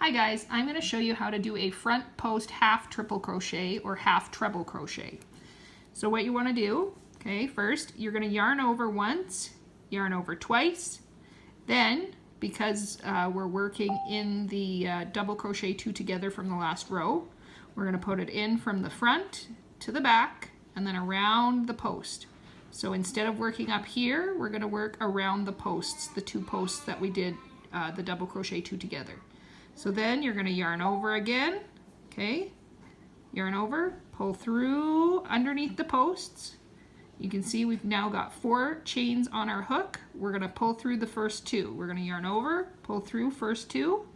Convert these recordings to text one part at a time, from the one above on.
Hi guys, I'm going to show you how to do a front post half triple crochet or half treble crochet. So what you want to do, okay, first you're going to yarn over once, yarn over twice, then because we're working in the double crochet two together from the last row, we're going to put it in from the front to the back and then around the post. So instead of working up here, we're going to work around the posts, the two posts that we did the double crochet two together. So then you're going to yarn over again, okay, yarn over, pull through underneath the posts. You can see we've now got 4 chains on our hook. We're going to pull through the first 2. We're going to yarn over, pull through first 2,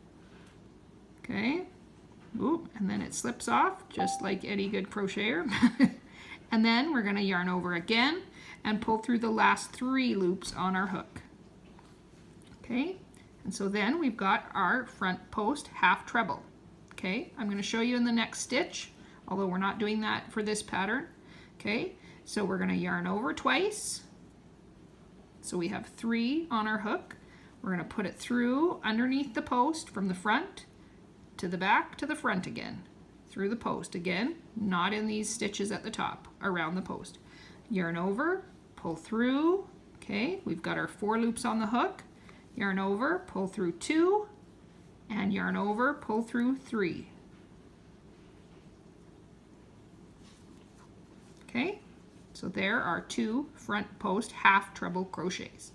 okay, oop, and then it slips off just like any good crocheter. And then we're going to yarn over again and pull through the last 3 loops on our hook, okay. And so then we've got our front post half treble. Okay, I'm going to show you in the next stitch, although we're not doing that for this pattern. Okay, so we're going to yarn over twice. So we have 3 on our hook. We're going to put it through underneath the post from the front to the back to the front again. Through the post again, not in these stitches at the top, around the post. Yarn over, pull through. Okay, we've got our 4 loops on the hook. Yarn over, pull through 2, and yarn over, pull through 3. Okay, so there are 2 front post half treble crochets.